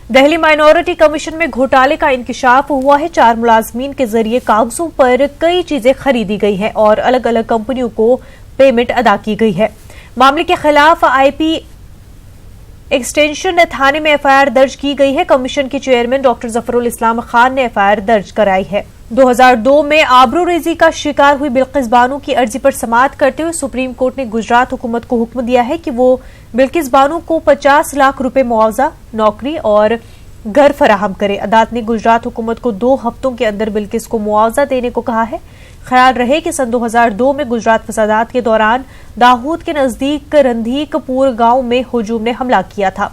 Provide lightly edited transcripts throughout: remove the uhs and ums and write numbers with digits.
Delhi minority commission में घोटाले का इंकिशाफ हुआ है। 4 मुलाजमीन के जरिए कागजों पर कई चीजें खरीदी गई हैं और अलग अलग कंपनियों को पेमेंट अदा की गई है। मामले के खिलाफ आईपी एक्सटेंशन थाने में एफआईआर दर्ज की गई है। कमीशन के चेयरमैन डॉक्टर जफरुल इस्लाम खान ने एफआईआर दर्ज कराई है। 2002 में आबरूरेजी का शिकार हुई बिल्किस बानो की अर्जी पर समाअत करते हुए सुप्रीम कोर्ट ने गुजरात हुकूमत को हुक्म दिया है कि वो बिल्किस बानो को 50 लाख रुपए मुआवजा, नौकरी और घर फराहम करे। अदालत ने गुजरात हुकूमत को 2 हफ्तों के अंदर बिल्किस को मुआवजा देने को कहा है। ख्याल रहे कि सन 2002 में गुजरात फसादात के दौरान दाहोद के नजदीक रंधीकपुर गांव में हुजूम ने हमला किया था।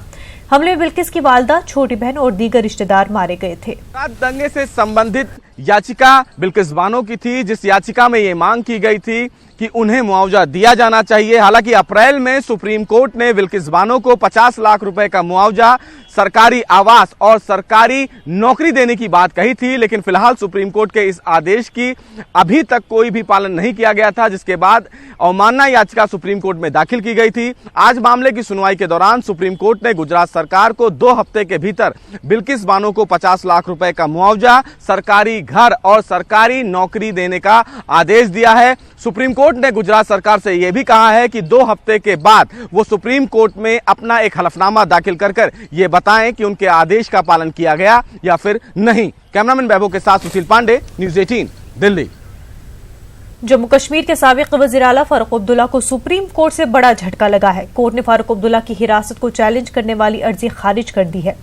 हमले में बिल्किस की वालदा, छोटी बहन और दीगर रिश्तेदार मारे गए थे। दंगे से संबंधित याचिका बिल्किस बानो की थी, जिस याचिका में ये मांग की गई थी कि उन्हें मुआवजा दिया जाना चाहिए। हालांकि अप्रैल में सुप्रीम कोर्ट ने बिल्किस बानो को 50 लाख रुपए का मुआवजा, सरकारी आवास और सरकारी नौकरी देने की बात कही थी, लेकिन फिलहाल सुप्रीम कोर्ट के इस आदेश की अभी तक कोई भी पालन नहीं किया गया था, जिसके बाद अवमानना याचिका सुप्रीम कोर्ट में दाखिल की गई थी। आज मामले की सुनवाई के दौरान सुप्रीम कोर्ट ने गुजरात सरकार को 2 हफ्ते के भीतर बिल्किस बानो को 50 लाख रुपए का मुआवजा, सरकारी घर और सरकारी नौकरी देने का आदेश दिया है। सुप्रीम कोर्ट ने गुजरात सरकार से यह भी कहा है कि 2 हफ्ते के बाद वो सुप्रीम कोर्ट में अपना एक हलफनामा दाखिल कर ये बताएं कि उनके आदेश का पालन किया गया या फिर नहीं। कैमरामैन वैभव के साथ सुशील पांडे, न्यूज़ 18 दिल्ली। जम्मू कश्मीर के साबिक वज़ीर आला फारूक अब्दुल्ला को सुप्रीम कोर्ट से बड़ा झटका लगा है। कोर्ट ने फारूक अब्दुल्ला की हिरासत को चैलेंज करने वाली अर्जी खारिज कर दी है।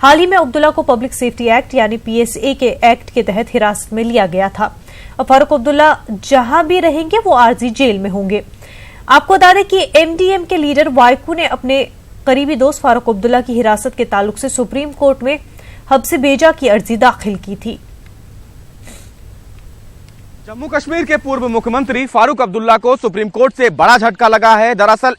हाल ही में अब्दुल्ला को पब्लिक सेफ्टी एक्ट यानी पीएसए के एक्ट के तहत हिरासत में लिया गया था। अब फारूक अब्दुल्ला जहां भी रहेंगे वो आर्जी जेल में होंगे। आपको बता दें कि एमडीएम के लीडर वाइको ने अपने करीबी दोस्त फारूक अब्दुल्ला की हिरासत के ताल्लुक से सुप्रीम कोर्ट में हब्से भेजा की अर्जी दाखिल की थी। जम्मू कश्मीर के पूर्व मुख्यमंत्री फारूक अब्दुल्ला को सुप्रीम कोर्ट से बड़ा झटका लगा है। दरअसल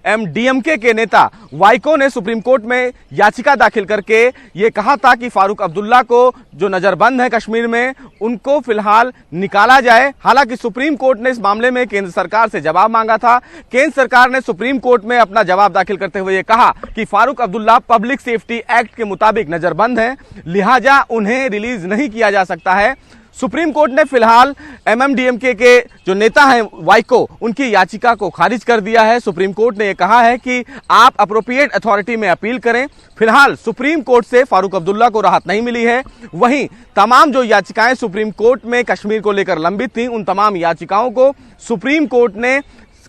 एमडीएमके के नेता वाइको ने सुप्रीम कोर्ट में याचिका दाखिल करके ये कहा था कि फारूक अब्दुल्ला को जो नजरबंद है कश्मीर में, उनको फिलहाल निकाला जाए। हालांकि सुप्रीम कोर्ट ने इस मामले में केंद्र सरकार से जवाब मांगा था। केंद्र सरकार ने सुप्रीम कोर्ट में अपना जवाब दाखिल करते हुए ये कहा कि Farooq Abdullah public safety act के मुताबिक नजरबंद है, लिहाजा उन्हें रिलीज नहीं किया जा सकता है। सुप्रीम कोर्ट ने फिलहाल एमएमडीएमके के जो नेता हैं वाइको, उनकी याचिका को खारिज कर दिया है। सुप्रीम कोर्ट ने यह कहा है कि आप अप्रोप्रिएट अथॉरिटी में अपील करें। फिलहाल सुप्रीम कोर्ट से फारूक अब्दुल्ला को राहत नहीं मिली है। वहीं तमाम जो याचिकाएं सुप्रीम कोर्ट में कश्मीर को लेकर लंबित थी, उन तमाम याचिकाओं को सुप्रीम कोर्ट ने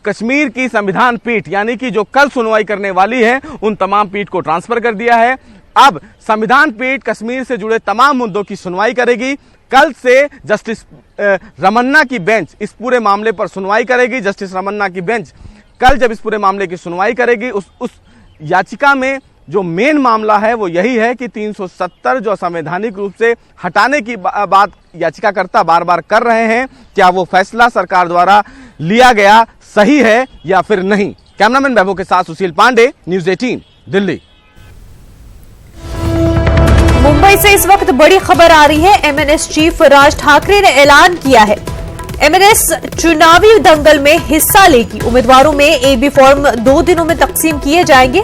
कश्मीर की संविधान पीठ यानी कि जो कल सुनवाई करने वाली है, उन तमाम पीठ को ट्रांसफर कर दिया है। अब संविधान पीठ कश्मीर से जुड़े तमाम मुद्दों की सुनवाई करेगी। कल से जस्टिस रमन्ना की बेंच इस पूरे मामले पर सुनवाई करेगी। जस्टिस रमन्ना की बेंच कल जब इस पूरे मामले की सुनवाई करेगी, उस याचिका में जो मेन मामला है वो यही है कि 370 जो संवैधानिक रूप से हटाने की बात याचिकाकर्ता बार बार कर रहे हैं, क्या वो फैसला सरकार द्वारा लिया गया सही है या फिर नहीं। कैमरामैन वैभव के साथ सुशील पांडे, न्यूज़ 18 दिल्ली। मुंबई से इस वक्त बड़ी खबर आ रही है। एमएनएस चीफ राज ठाकरे ने ऐलान किया है, एमएनएस चुनावी दंगल में हिस्सा लेगी। उम्मीदवारों में एबी फॉर्म 2 दिनों में तकसीम किए जाएंगे।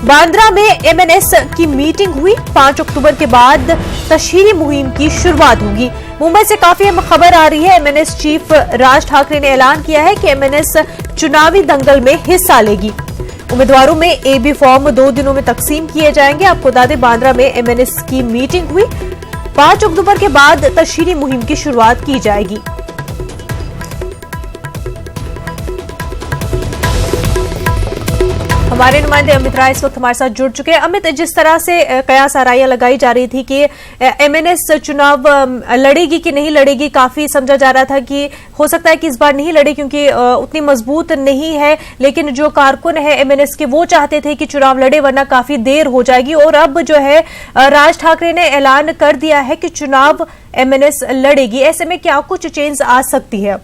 बांद्रा में एमएनएस की मीटिंग हुई। 5 अक्टूबर के बाद तशहीरी मुहिम की शुरुआत होगी। मुंबई से काफी अहम खबर आ रही है। एमएनएस चीफ राज ठाकरे ने ऐलान किया है कि एमएनएस चुनावी दंगल में हिस्सा लेगी। उम्मीदवारों में एबी फॉर्म 2 दिनों में तकसीम किए जाएंगे। आपको बता दें, बांद्रा में एमएनएस की मीटिंग हुई। 5 अक्टूबर के बाद तशहीरी मुहिम की शुरुआत की जाएगी। हमारे नुमाइंदे अमित राय इस वक्त हमारे साथ जुड़ चुके हैं। अमित, जिस तरह से कयास आराइयां लगाई जा रही थी कि एमएनएस चुनाव लड़ेगी कि नहीं लड़ेगी, काफी समझा जा रहा था कि हो सकता है कि इस बार नहीं लड़े क्योंकि उतनी मजबूत नहीं है, लेकिन जो कारकुन है एमएनएस के वो चाहते थे कि चुनाव लड़े वरना काफी देर हो जाएगी। और अब जो है राज ठाकरे ने ऐलान कर दिया है कि चुनाव एमएनएस लड़ेगी। ऐसे में क्या कुछ चेंज आ सकती है?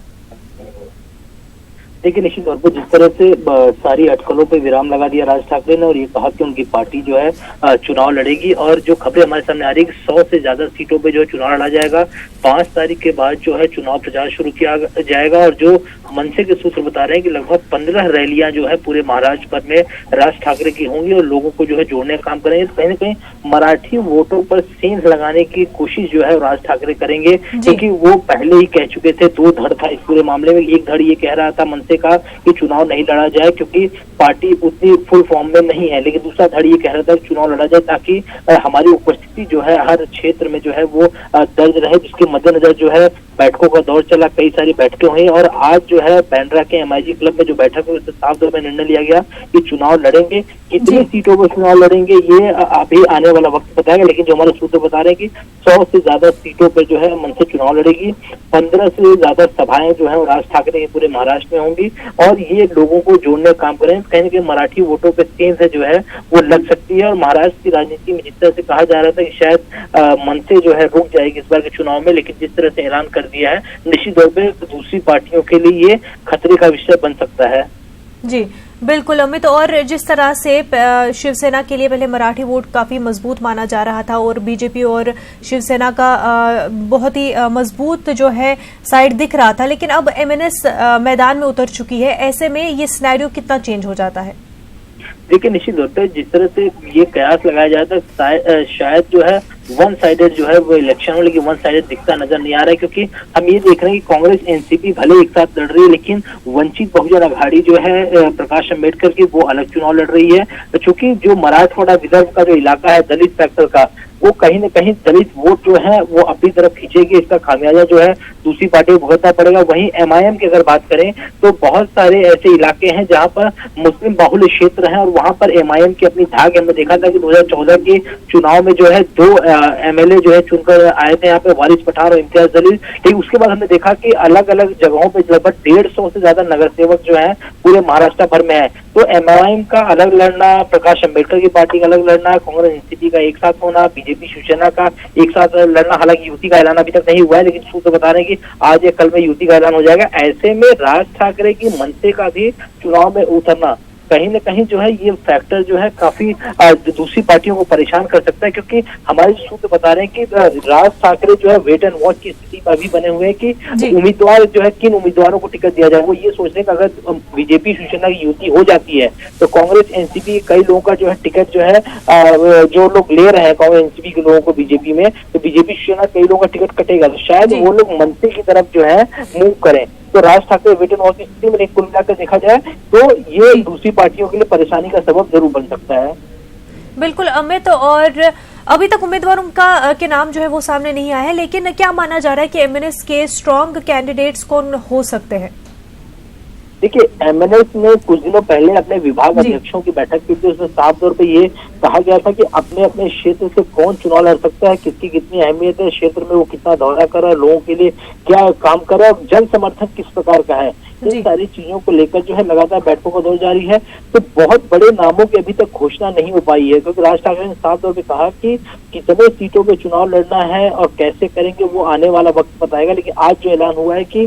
देखिए, निश्चित तौर पर जिस तरह से सारी अटकलों पे विराम लगा दिया राज ठाकरे ने और ये कहा कि उनकी पार्टी जो है चुनाव लड़ेगी, और जो खबरें हमारे सामने आ रही है कि 100 से ज्यादा सीटों पे जो है चुनाव लड़ा जाएगा। 5 तारीख के बाद जो है चुनाव प्रचार शुरू किया जाएगा, और जो मनसे के सूत्र बता रहे हैं कि लगभग 15 रैलियां जो है पूरे महाराष्ट्र भर में राज ठाकरे की होंगी और लोगों को जो है जोड़ने का काम करेंगे। तो कहीं ना कहीं मराठी वोटों पर सेंध लगाने की कोशिश जो है राज ठाकरे करेंगे, क्योंकि वो पहले ही कह चुके थे, 2 धड़ था इस पूरे मामले में। एक धड़ ये कह रहा था मनसे का कि चुनाव नहीं लड़ा जाए क्योंकि पार्टी उतनी फुल फॉर्म में नहीं है, लेकिन दूसरा धड़ ये कह रहा था कि चुनाव लड़ा जाए ताकि हमारी उपस्थिति जो है हर क्षेत्र में जो है वो दर्ज रहे, जिसके मद्देनजर जो है बैठकों का दौर चला, कई सारी बैठकें हुई और आज जो है बांद्रा के एमआईजी क्लब में जो बैठक हुई उससे साफ तौर पर निर्णय लिया गया कि चुनाव लड़ेंगे। कितनी सीटों पर चुनाव लड़ेंगे ये अभी आने वाला वक्त बताएगा, लेकिन जो हमारे सूत्र बता रहे हैं कि 100 से ज्यादा सीटों पर जो है मनसे चुनाव लड़ेगी। 15 से ज्यादा सभाएं जो है राज ठाकरे के पूरे महाराष्ट्र में होंगी और ये लोगों को जोड़ने का काम करें। कहीं ना कहीं मराठी वोटों पे सेंध जो है वो लग सकती है और महाराष्ट्र की राजनीति में जिस तरह से कहा जा रहा था कि शायद मनसे जो है रुक जाएगी इस बार के चुनाव में, लेकिन जिस तरह से ऐलान कर दिया है निश्चित तौर पे दूसरी पार्टियों के लिए ये खतरे का विषय बन सकता है। जी बिल्कुल अमित, और जिस तरह से शिवसेना के लिए पहले मराठी वोट काफी मजबूत माना जा रहा था और बीजेपी और शिवसेना का बहुत ही मजबूत जो है साइड दिख रहा था, लेकिन अब एमएनएस मैदान में उतर चुकी है। ऐसे में ये सिनेरियो कितना चेंज हो जाता है? देखिए, निश्चित तौर पर जिस तरह से ये कयास लगाया जाता है शायद जो है वन साइडेड जो है वो इलेक्शन हो, लेकिन वन साइडेड दिखता नजर नहीं आ रहा है, क्योंकि हम ये देख रहे हैं कि कांग्रेस एनसीपी भले एक साथ लड़ रही है, लेकिन वंचित बहुजन आघाड़ी जो है प्रकाश अम्बेडकर की वो अलग चुनाव लड़ रही है। चूंकि जो मराठवाड़ा विदर्भ का जो इलाका है दलित फैक्टर का, वो कहीं न कहीं दलित वोट जो है वो अपनी तरफ खींचेगी, इसका खामियाजा जो है दूसरी पार्टी को भुगतना पड़ेगा। वहीं एमआईएम की अगर बात करें तो बहुत सारे ऐसे इलाके हैं जहां पर मुस्लिम बाहुल्य क्षेत्र हैं और वहां पर एमआईएम की अपनी धाक। हमने देखा था कि 2014 के चुनाव में जो है 2 एमएलए जो है चुनकर आए थे यहाँ पे, वारिस पठान और इम्तियाज जलील। लेकिन उसके बाद हमने देखा कि अलग अलग जगहों पे लगभग 150 से ज्यादा नगर सेवक जो है पूरे महाराष्ट्र भर में है। तो एमआईएम का अलग लड़ना, प्रकाश अम्बेडकर की पार्टी का अलग लड़ना, कांग्रेस एनसीपी का एक साथ होना, बीजेपी शिवसेना का एक साथ लड़ना, हालांकि युति का ऐलान अभी तक नहीं हुआ है, लेकिन सूत्र बता रहे हैं कि आज या कल में युति का ऐलान हो जाएगा। ऐसे में राज ठाकरे की मनसे का भी चुनाव में उतरना कहीं न कहीं जो है ये फैक्टर जो है काफी दूसरी पार्टियों को परेशान कर सकता है, क्योंकि हमारे सूत्र बता रहे हैं कि राज ठाकरे जो है वेट एंड वॉच की स्थिति में अभी बने हुए हैं कि उम्मीदवार जो है किन उम्मीदवारों को टिकट दिया जाए। वो ये सोच रहे हैं कि अगर बीजेपी शिवसेना की युति हो जाती है तो कांग्रेस एनसीपी कई लोगों का जो है टिकट जो है जो लोग ले रहे हैं कांग्रेस एनसीपी के लोगों को बीजेपी में, तो बीजेपी शिवसेना कई लोगों का टिकट कटेगा, तो शायद वो लोग मनसे की तरफ जो है मूव करें। तो Raj Thackeray wait and watch की स्थिति में कुल मिलाकर देखा जाए तो ये दूसरी पार्टियों के लिए परेशानी का सबब जरूर बन सकता है। बिल्कुल अमित, और अभी तक उम्मीदवारों का के नाम जो है वो सामने नहीं आया है, लेकिन क्या माना जा रहा है कि एमएनएस के स्ट्रॉन्ग कैंडिडेट्स कौन हो सकते हैं? देखिए, एमएनएस ने कुछ दिनों पहले अपने विभाग अध्यक्षों की बैठक की थी, उसमें साफ तौर पे ये कहा गया था कि अपने अपने क्षेत्र से कौन चुनाव लड़ सकता है, किसकी कितनी अहमियत है, क्षेत्र में वो कितना दौरा कर रहा है, लोगों के लिए क्या काम कर रहा है, जन समर्थन किस प्रकार का है, इन सारी चीजों को लेकर जो है लगातार बैठकों का दौर जारी है। तो बहुत बड़े नामों की अभी तक घोषणा नहीं हो पाई है, क्योंकि राज ठाकरे ने साफ तौर पे कहा कि कितने सीटों पे चुनाव लड़ना है और कैसे करेंगे वो आने वाला वक्त बताएगा। लेकिन आज जो ऐलान हुआ है कि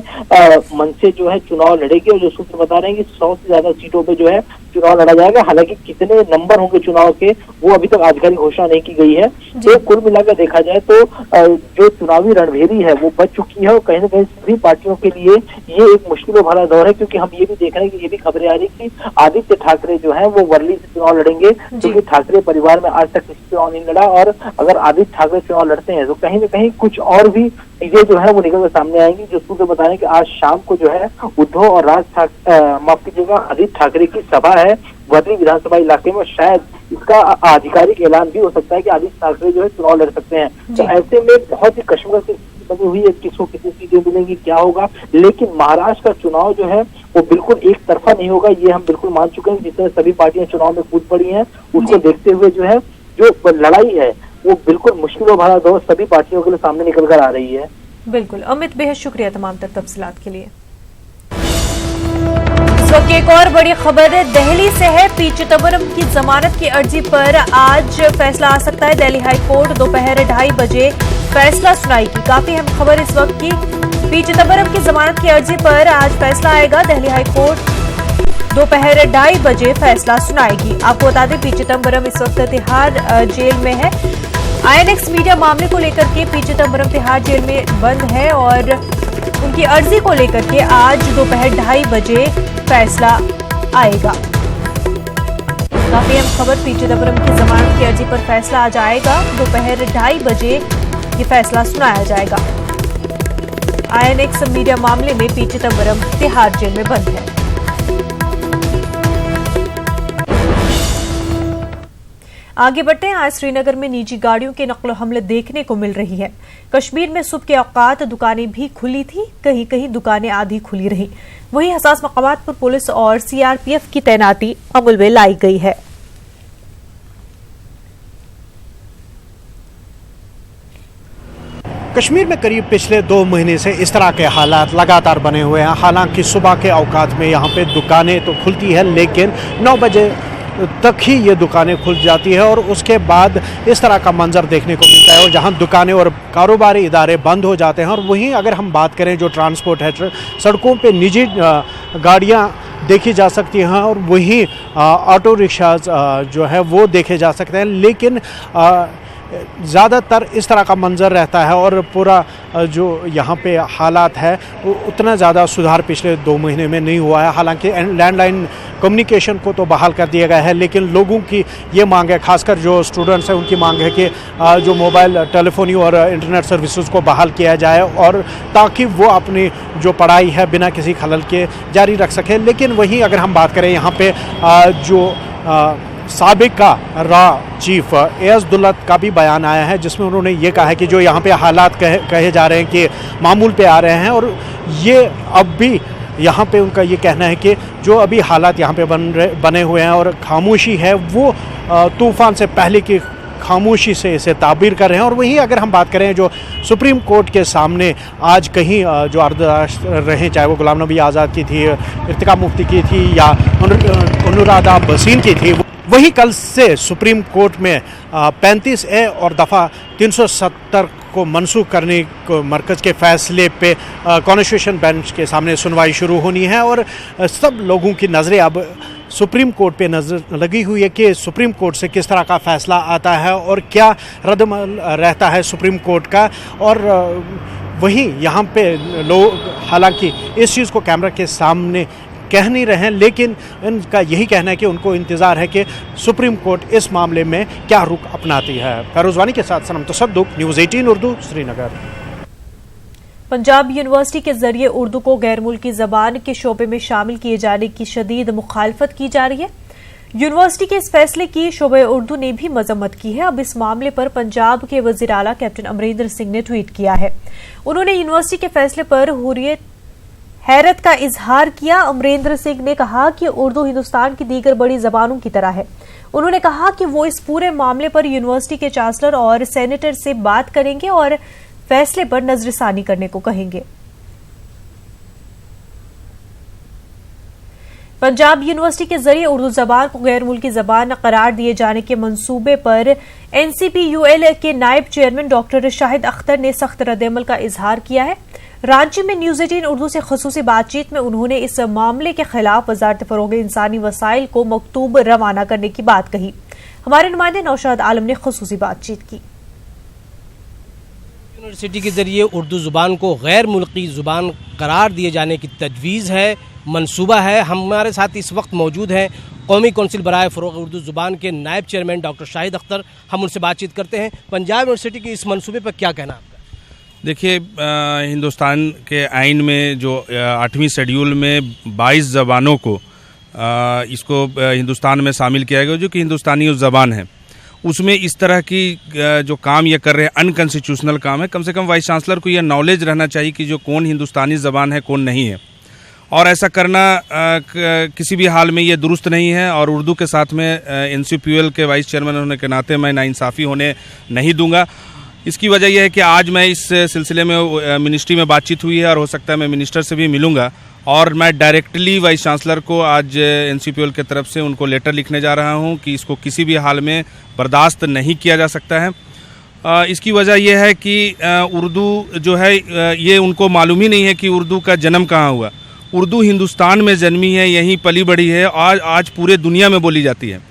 मनसे जो है चुनाव लड़ेगी और जो सूत्र बता रहे हैं कि 100 से ज्यादा सीटों पे जो है चुनाव लड़ा जाएगा। हालांकि कितने नंबर होंगे चुनाव के वो अभी तक आधिकारिक घोषणा नहीं की गई है। तो कुल मिलाकर देखा जाए तो जो चुनावी रणभेरी है वो बच चुकी है और कहीं ना कहीं सभी पार्टियों के लिए ये एक मुश्किलों भरा दौर है, क्योंकि हम ये भी देख रहे हैं कि ये भी खबरें आ रही कि आदित्य ठाकरे जो है वो वर्ली से चुनाव लड़ेंगे, क्योंकि ठाकरे परिवार में आज तक किसी चुनाव नहीं लड़ा और अगर आदित्य ठाकरे चुनाव लड़ते हैं तो कहीं ना कहीं कुछ और भी चीजें जो है वो निकल कर सामने आएंगी। जो सूत्र बता रहे हैं कि आज शाम को जो है उद्धव और माफ कीजिएगा आदित्य ठाकरे की सभा है वर्ली विधानसभा इलाके में, शायद इसका आधिकारिक ऐलान भी हो सकता है कि आदित्य ठाकरे जो है चुनाव लड़ सकते हैं। तो ऐसे में बहुत ही कश्मकश की स्थिति बनी हुई है, किसको कितनी सीटें मिलेंगी क्या होगा, लेकिन महाराष्ट्र का चुनाव जो है वो बिल्कुल एक तरफा नहीं होगा, ये हम बिल्कुल मान चुके हैं। जिस तरह सभी पार्टियां चुनाव में कूद पड़ी हैं उसको देखते हुए जो है जो लड़ाई है वो बिल्कुल मुश्किलों भरा दौर सभी पार्टियों के लिए सामने निकल कर आ रही है। बिल्कुल अमित, बेहद शुक्रिया तमाम तफसीलात के लिए। इस वक्त एक और बड़ी खबर दिल्ली से है। पी चिदंबरम की जमानत की अर्जी पर आज फैसला आ सकता है। दिल्ली हाई कोर्ट दोपहर 2:30 बजे फैसला सुनाएगी। काफी अहम खबर इस वक्त की पी चिदम्बरम की जमानत की अर्जी पर आज फैसला आएगा। दिल्ली हाई कोर्ट दोपहर 2:30 बजे फैसला सुनाएगी। आपको बता दें, पी चिदम्बरम इस वक्त तिहाड़ जेल में है। INX मीडिया मामले को लेकर के पी चिदम्बरम तिहाड़ जेल में बंद है और उनकी अर्जी को लेकर के आज दोपहर 2:30 बजे फैसला आएगा। काफी अहम खबर, पी चिदम्बरम की जमानत की अर्जी पर फैसला आज आएगा। दोपहर 2:30 बजे ये फैसला सुनाया जाएगा। INX मीडिया मामले में पी चिदम्बरम तिहाड़ जेल में बंद है। आगे बढ़ते हैं। आज श्रीनगर में निजी गाड़ियों के नकलो हमले देखने को मिल रही है। कश्मीर में सुबह के औकात दुकानें भी खुली थी, कहीं कहीं दुकानें आधी खुली रही। वहीं हसास मकामात पर पुलिस और CRPF की तैनाती अमल में लाई गई है। कश्मीर में करीब पिछले 2 महीने से इस तरह के हालात लगातार बने हुए हैं। हालांकि सुबह के औकात में यहाँ पे दुकानें तो खुलती है, लेकिन 9 बजे तक ही ये दुकानें खुल जाती है और उसके बाद इस तरह का मंजर देखने को मिलता है और जहाँ दुकानें और कारोबारी इदारे बंद हो जाते हैं। और वहीं अगर हम बात करें जो ट्रांसपोर्ट है, सड़कों पे निजी गाड़ियाँ देखी जा सकती हैं और वहीं ऑटो रिक्शाज जो है वो देखे जा सकते हैं, लेकिन ज़्यादातर इस तरह का मंजर रहता है और पूरा जो यहाँ पे हालात है उतना ज़्यादा सुधार पिछले 2 महीने में नहीं हुआ है। हालांकि लैंडलाइन कम्युनिकेशन को तो बहाल कर दिया गया है, लेकिन लोगों की ये मांग है, खासकर जो स्टूडेंट्स हैं उनकी मांग है कि जो मोबाइल टेलीफोनी और इंटरनेट सर्विसेज को बहाल किया जाए और ताकि वो अपनी जो पढ़ाई है बिना किसी खलल के जारी रख सकें। लेकिन वहीं अगर हम बात करें यहाँ पे जो साबिका रा चीफ एस दुल्लत का भी बयान आया है, जिसमें उन्होंने ये कहा है कि जो यहाँ पे हालात कहे जा रहे हैं कि मामूल पे आ रहे हैं और ये अब भी यहाँ पे उनका ये कहना है कि जो अभी हालात यहाँ पे बने हुए हैं और खामोशी है वो तूफ़ान से पहले की खामोशी से इसे ताबीर कर रहे हैं। और वहीं अगर हम बात करें जो सुप्रीम कोर्ट के सामने आज कहीं जो अर्धराष्ट्र रहे, चाहे वो गुलाम नबी आज़ाद की थी, इर्तिका मुफ्ती की थी या अनुराधा भसीन की थी, वहीं कल से सुप्रीम कोर्ट में 35A और दफ़ा 370 को मनसूख करने को मरकज़ के फैसले पे कॉन्स्टिट्यूशन बेंच के सामने सुनवाई शुरू होनी है और सब लोगों की नज़रें अब सुप्रीम कोर्ट पे नज़र लगी हुई है कि सुप्रीम कोर्ट से किस तरह का फ़ैसला आता है और क्या रद्दमल रहता है सुप्रीम कोर्ट का। और वहीं यहाँ पे लोग हालांकि इस चीज़ को कैमरा के सामने कह नहीं रहे हैं, लेकिन इनका यही कहना है कि उनको इंतज़ार है कि सुप्रीम कोर्ट इस मामले में क्या रुख अपनाती है। फैरोज़वानी के साथ सनम तसद्दुक़, न्यूज़ 18 उर्दू, श्रीनगर। पंजाब यूनिवर्सिटी के जरिए उर्दू को गैर मुल्की ज़बान के शोबे में शामिल किए जाने की शदीद मुखालफत की जा रही है। यूनिवर्सिटी के इस फैसले की शोबे उर्दू ने भी मजम्मत की है। अब इस मामले पर पंजाब के वज़ीर आला कैप्टन अमरिंदर सिंह ने ट्वीट किया है। उन्होंने यूनिवर्सिटी के फैसले पर हैरत का इजहार किया। अमरिंदर सिंह ने कहा कि उर्दू हिंदुस्तान की दीगर बड़ी जबानों की तरह है। उन्होंने कहा कि वो इस पूरे मामले पर यूनिवर्सिटी के चांसलर और सेनेटर से बात करेंगे और फैसले पर नजरसानी करने को कहेंगे। पंजाब यूनिवर्सिटी के जरिए उर्दू जबान को गैर मुल्की जबान करार दिए जाने के मंसूबे पर NCPUL के नायब चेयरमैन डॉक्टर शाहिद अख्तर ने सख्त रद्दअमल का इजहार किया है। रांची में न्यूज़ 18 उर्दू से खसूसी बातचीत में उन्होंने इस मामले के खिलाफ वजारत फरोग इंसानी वसाइल को मकतूब रवाना करने की बात कही। हमारे नुमाइंदे नौशाद आलम ने खसूसी बातचीत की। यूनिवर्सिटी के जरिए उर्दू ज़ुबान को गैर मुल्की ज़ुबान करार दिए जाने की तजवीज़ है, मंसूबा है। हमारे साथ इस वक्त मौजूद हैं कौमी कौंसिल बराए फ़रोग़ उर्दू ज़ुबान के नायब चेयरमैन डॉक्टर शाहिद अख्तर। हम उनसे बातचीत करते हैं। पंजाब यूनिवर्सिटी के इस मंसूबे पर क्या कहना आपका? देखिए, हिंदुस्तान के आइन में जो 8वीं शेड्यूल में 22 ज़बानों को इसको हिंदुस्तान में शामिल किया गया जो कि हिंदुस्तानी ज़बान है, उसमें इस तरह की जो काम ये कर रहे हैं अनकॉन्स्टिट्यूशनल काम है। कम से कम वाइस चांसलर को यह नॉलेज रहना चाहिए कि जो कौन हिंदुस्तानी ज़बान है कौन नहीं है, और ऐसा करना किसी भी हाल में ये दुरुस्त नहीं है। और उर्दू के साथ में NCPUL के वाइस चेयरमैन होने के नाते मैं नाइंसाफ़ी होने नहीं दूंगा। इसकी वजह यह है कि आज मैं इस सिलसिले में मिनिस्ट्री में बातचीत हुई है और हो सकता है मैं मिनिस्टर से भी मिलूंगा और मैं डायरेक्टली वाइस चांसलर को आज NCPUL की तरफ से उनको लेटर लिखने जा रहा हूं कि इसको किसी भी हाल में बर्दाश्त नहीं किया जा सकता है। इसकी वजह यह है कि उर्दू जो है ये उनको मालूम ही नहीं है कि उर्दू का जन्म कहाँ हुआ। उर्दू हिंदुस्तान में जन्मी है, यहीं पली बढ़ी है, आज पूरे दुनिया में बोली जाती है।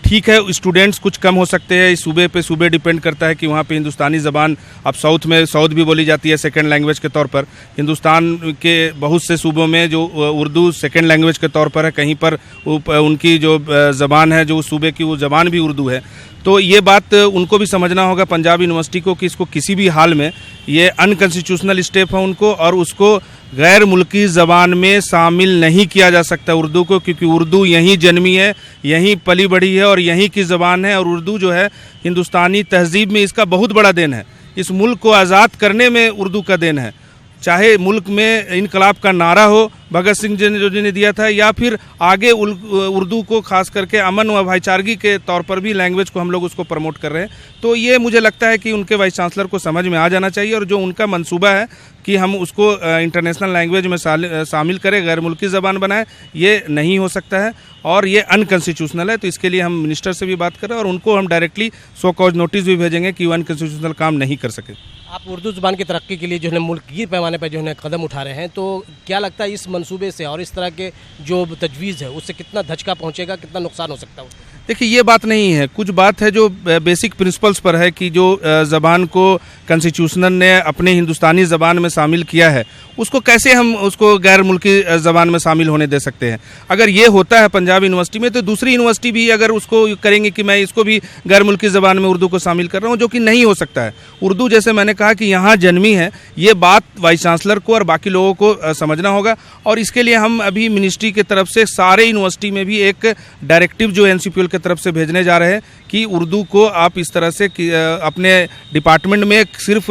ठीक है, स्टूडेंट्स कुछ कम हो सकते हैं, सूबे पे सूबे डिपेंड करता है कि वहाँ पे हिंदुस्तानी ज़बान, अब साउथ भी बोली जाती है सेकंड लैंग्वेज के तौर पर। हिंदुस्तान के बहुत से सूबों में जो उर्दू सेकंड लैंग्वेज के तौर पर है, कहीं पर उनकी जो ज़बान है, जो उस सूबे की वो ज़बान भी उर्दू है। तो ये बात उनको भी समझना होगा पंजाब यूनिवर्सिटी को कि इसको किसी भी हाल में ये अनकॉन्स्टिट्यूशनल स्टेप है उनको, और उसको गैर मुल्की ज़बान में शामिल नहीं किया जा सकता उर्दू को, क्योंकि उर्दू यहीं जन्मी है, यहीं पली बढ़ी है और यहीं की ज़बान है। और उर्दू जो है हिंदुस्तानी तहजीब में इसका बहुत बड़ा देन है। इस मुल्क को आज़ाद करने में उर्दू का देन है। चाहे मुल्क में इनकलाब का नारा हो भगत सिंह जी ने जो दिया था, या फिर आगे उर्दू को खास करके अमन व भाईचारगी के तौर पर भी लैंग्वेज को हम लोग उसको प्रमोट कर रहे हैं। तो ये मुझे लगता है कि उनके वाइस चांसलर को समझ में आ जाना चाहिए, और जो उनका मंसूबा है कि हम उसको इंटरनेशनल लैंग्वेज में शामिल करें, गैर मुल्की ज़बान बनाएं, ये नहीं हो सकता है और ये अनकॉन्स्टिट्यूशनल है। तो इसके लिए हम मिनिस्टर से भी बात करें और उनको हम डायरेक्टली सो कॉज नोटिस भी भेजेंगे कि वो अनकॉन्स्टिट्यूशनल काम नहीं कर सके। आप उर्दू ज़ुबान की तरक्की के लिए जो है मुल्की पैमाने पर जो है कदम उठा रहे हैं, तो क्या लगता है इस मंसूबे से और इस तरह के जो तजवीज़ है उससे कितना धचका पहुंचेगा, कितना नुकसान हो सकता है? देखिए, ये बात नहीं है, कुछ बात है जो बेसिक प्रिंसिपल्स पर है कि जो ज़बान को कॉन्स्टिट्यूशन ने अपने हिंदुस्तानी ज़बान में शामिल किया है, उसको कैसे हम उसको गैर मुल्की ज़बान में शामिल होने दे सकते हैं। अगर ये होता है पंजाब यूनिवर्सिटी में, तो दूसरी यूनिवर्सिटी भी अगर उसको करेंगे कि मैं इसको भी गैर मुल्की ज़बान में उर्दू को शामिल कर रहा हूँ, जो कि नहीं हो सकता है। उर्दू जैसे मैंने कहा कि यहाँ जन्मी है, ये बात वाइस चांसलर को और बाकी लोगों को समझना होगा। और इसके लिए हम अभी मिनिस्ट्री की तरफ से सारे यूनिवर्सिटी में भी एक डायरेक्टिव जो NCPL की तरफ से भेजने जा रहे हैं कि उर्दू को आप इस तरह से अपने डिपार्टमेंट में सिर्फ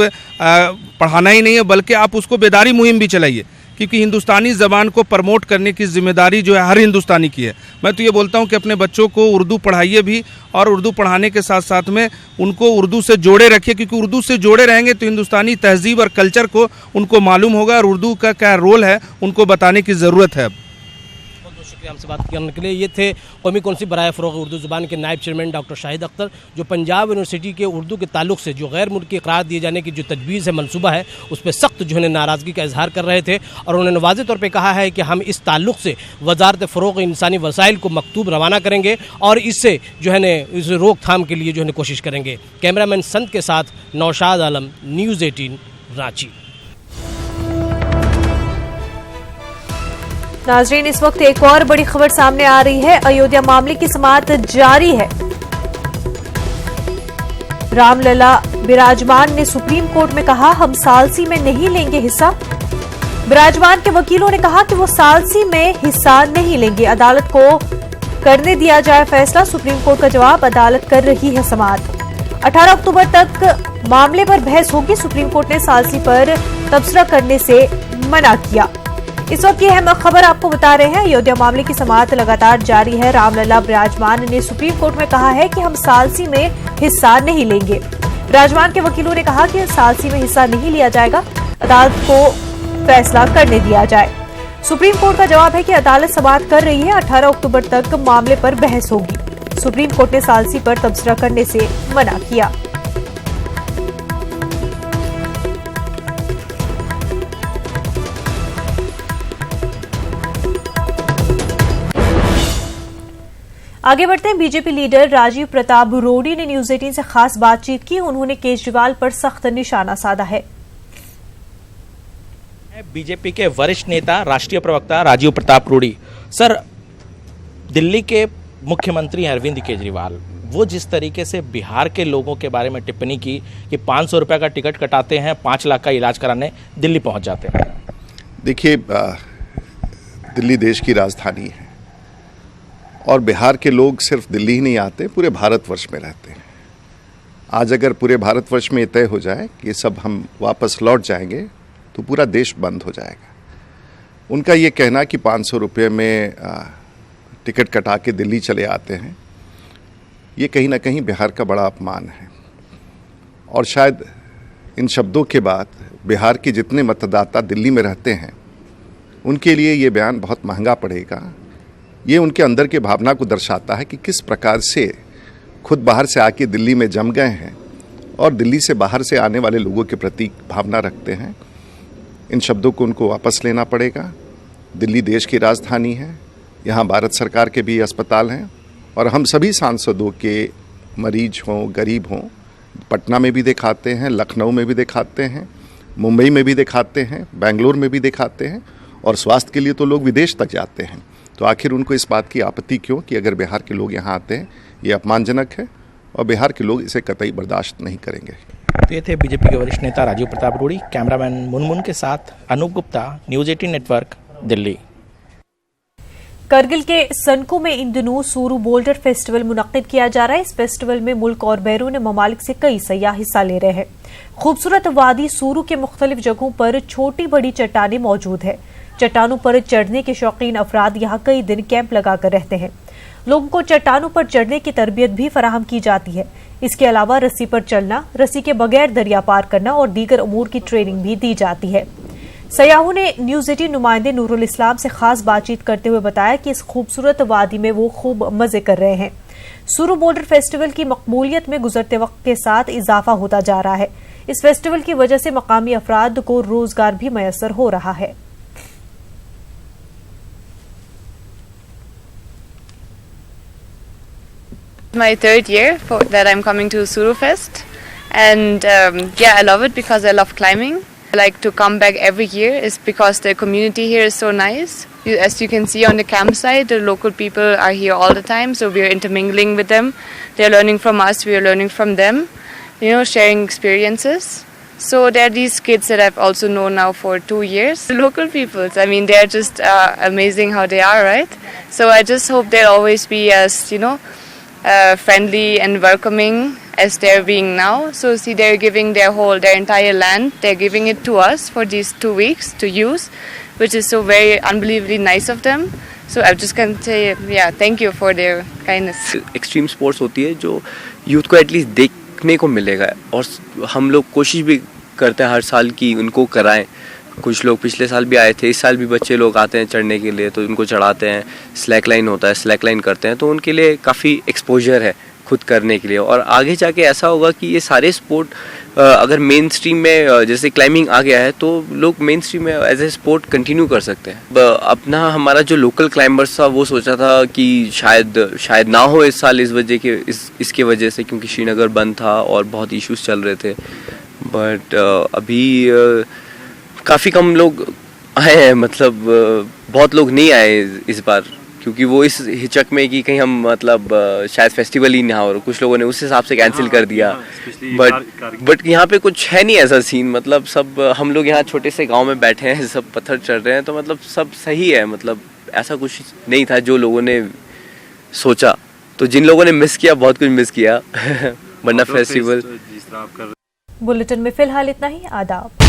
पढ़ाना ही नहीं है, बल्कि आप उसको बेदारी मुहिम भी चलाइए, क्योंकि हिंदुस्तानी ज़बान को प्रमोट करने की जिम्मेदारी जो है हर हिंदुस्तानी की है। मैं तो ये बोलता हूँ कि अपने बच्चों को उर्दू पढ़ाइए भी, और उर्दू पढ़ाने के साथ साथ में उनको उर्दू से जोड़े रखिए, क्योंकि उर्दू से जोड़े रहेंगे तो हिंदुस्तानी तहजीब और कल्चर को उनको मालूम होगा और उर्दू का क्या रोल है उनको बताने की ज़रूरत है। हमसे बात करने के लिए ये थे कौमी कौंसिल बराए फ़रोग़ उर्दू ज़ुबान के नायब चेयरमैन डॉक्टर शाहिद अख्तर, जो पंजाब यूनिवर्सिटी के उर्दू के ताल्लुक से जो गैर मुल्की करार दिए जाने की जो तजवीज़ है, मंसूबा है, उस पर सख्त जो है नाराज़गी का इजहार कर रहे थे। और उन्होंने वाज़ेह तौर पर कहा है कि हम इस ताल्लुक से वज़ारत फ़रोग़ इंसानी वसाइल को मकतूब रवाना करेंगे और इससे जो है न इस रोकथाम के लिए जो है कोशिश करेंगे। कैमरामैन संत के साथ नौशाद आलम, न्यूज़ 18 रांची। नाजरीन, इस वक्त एक और बड़ी खबर सामने आ रही है। अयोध्या मामले की समाअत जारी है। रामलला विराजमान ने सुप्रीम कोर्ट में कहा, हम सालसी में नहीं लेंगे हिस्सा। विराजमान के वकीलों ने कहा कि वो सालसी में हिस्सा नहीं लेंगे। अदालत को करने दिया जाए फैसला। सुप्रीम कोर्ट का जवाब, अदालत कर रही है समाअत। 18 अक्टूबर तक मामले पर बहस होगी। सुप्रीम कोर्ट ने सालसी पर तबसरा करने से मना किया। इस वक्त की अहम खबर आपको बता रहे हैं। अयोध्या मामले की समाअत लगातार जारी है। रामलला विराजमान ने सुप्रीम कोर्ट में कहा है कि हम सालसी में हिस्सा नहीं लेंगे। विराजमान के वकीलों ने कहा कि सालसी में हिस्सा नहीं लिया जाएगा, अदालत को फैसला करने दिया जाए। सुप्रीम कोर्ट का जवाब है कि अदालत समाअत कर रही है। 18 अक्टूबर तक मामले पर बहस होगी। सुप्रीम कोर्ट ने सालसी पर तबसरा करने से मना किया। आगे बढ़ते हैं। बीजेपी लीडर राजीव प्रताप रूडी ने न्यूज़ 18 से खास बातचीत की। उन्होंने केजरीवाल पर सख्त निशाना साधा है। बीजेपी के वरिष्ठ नेता, राष्ट्रीय प्रवक्ता राजीव प्रताप रूडी। सर, दिल्ली के मुख्यमंत्री अरविंद केजरीवाल, वो जिस तरीके से बिहार के लोगों के बारे में टिप्पणी की कि 500 रुपये का टिकट कटाते हैं, 5 लाख का इलाज कराने दिल्ली पहुंच जाते हैं। देखिए, दिल्ली देश की राजधानी है और बिहार के लोग सिर्फ दिल्ली ही नहीं आते, पूरे भारतवर्ष में रहते हैं। आज अगर पूरे भारतवर्ष में तय हो जाए कि सब हम वापस लौट जाएंगे तो पूरा देश बंद हो जाएगा। उनका ये कहना कि 500 रुपये में टिकट कटा के दिल्ली चले आते हैं, ये कहीं ना कहीं बिहार का बड़ा अपमान है। और शायद इन शब्दों के बाद बिहार के जितने मतदाता दिल्ली में रहते हैं उनके लिए ये बयान बहुत महंगा पड़ेगा। ये उनके अंदर की भावना को दर्शाता है कि किस प्रकार से खुद बाहर से आके दिल्ली में जम गए हैं और दिल्ली से बाहर से आने वाले लोगों के प्रति भावना रखते हैं। इन शब्दों को उनको वापस लेना पड़ेगा। दिल्ली देश की राजधानी है, यहाँ भारत सरकार के भी अस्पताल हैं और हम सभी सांसदों के मरीज हों, गरीब हों, पटना में भी दिखाते हैं, लखनऊ में भी दिखाते हैं, मुंबई में भी दिखाते हैं, बेंगलोर में भी दिखाते हैं और स्वास्थ्य के लिए तो लोग विदेश तक जाते हैं। तो आखिर उनको इस बात की आपत्ति क्यों कि अगर बिहार के लोग यहाँ आते हैं? ये अपमानजनक है और बिहार के लोग इसे कतई बर्दाश्त नहीं करेंगे। तो ये थे बीजेपी के वरिष्ठ नेता राजीव प्रताप रूड़ी। कैमरामैन मुनमुन के साथ अनूप गुप्ता, न्यूज़ 18 नेटवर्क, दिल्ली। करगिल के सनको में इन दिनों सूरू बोल्डर फेस्टिवल मुनक्किद किया जा रहा है। इस फेस्टिवल में मुल्क और बैरून ममालिक से कई सयाह हिस्सा ले रहे हैं। खूबसूरत वादी सूरू के मुख्तलिफ जगहों पर छोटी बड़ी चट्टानें मौजूद है। चट्टानों पर चढ़ने के शौकीन अफराद यहाँ कई दिन कैंप लगाकर रहते हैं। लोगों को चट्टानों पर चढ़ने की तरबियत भी फराहम की जाती है। इसके अलावा रस्सी पर चलना, रस्सी के बगैर दरिया पार करना और दीगर अमूर की ट्रेनिंग भी दी जाती है। सयाहों ने न्यूज़ 18 नुमाइंदे नूरुल इस्लाम से खास बातचीत करते हुए बताया कि इस खूबसूरत वादी में वो खूब मजे कर रहे हैं। सूरू बोल्डर फेस्टिवल की मकबूलियत में गुजरते वक्त के साथ इजाफा होता जा रहा है। इस फेस्टिवल की वजह से मकामी अफराद को रोजगार भी मैसर हो रहा है। My third year that I'm coming to Suru Fest, and I love it because I love climbing. I like to come back every year is because the community here is so nice. As you can see on the campsite, the local people are here all the time, so we are intermingling with them. They are learning from us, we are learning from them, sharing experiences. So there are these kids that I've also known now for 2 years. The local people, I mean, they are just amazing how they are, right? So I just hope they'll always be as, friendly and welcoming as they're being now. So see, they're giving their entire land, they're giving it to us for these 2 weeks to use, which is so very unbelievably nice of them. So I'm just going to say, thank you for their kindness. Extreme sports होती है जो youth को at least देखने को मिलेगा और हम लोग कोशिश भी करते हैं हर साल कि उनको कराएं। कुछ लोग पिछले साल भी आए थे, इस साल भी बच्चे लोग आते हैं चढ़ने के लिए, तो उनको चढ़ाते हैं। स्लैक लाइन होता है, स्लैक लाइन करते हैं, तो उनके लिए काफ़ी एक्सपोजर है खुद करने के लिए। और आगे जाके ऐसा होगा कि ये सारे स्पोर्ट अगर मेन स्ट्रीम में जैसे क्लाइंबिंग आ गया है तो लोग मेन स्ट्रीम में एज ए स्पोर्ट कंटिन्यू कर सकते हैं। अपना हमारा जो लोकल क्लाइंबर्स था वो सोचा था कि शायद ना हो इस साल इसके वजह से, क्योंकि श्रीनगर बंद था और बहुत इश्यूज चल रहे थे। बट अभी काफ़ी कम लोग आए हैं, मतलब बहुत लोग नहीं आए इस बार, क्योंकि वो इस हिचक में कि कहीं हम शायद फेस्टिवल ही ना हो, कुछ लोगों ने उस हिसाब से कैंसिल कर दिया। बट यहाँ पे कुछ है नहीं ऐसा सीन, मतलब सब हम लोग यहाँ छोटे से गांव में बैठे हैं, सब पत्थर चढ़ रहे हैं, तो मतलब सब सही है। मतलब ऐसा कुछ नहीं था जो लोगों ने सोचा। तो जिन लोगों ने मिस किया, बहुत कुछ मिस किया वरना फेस्टिवल। बुलेटिन में फिलहाल इतना ही। आदाब।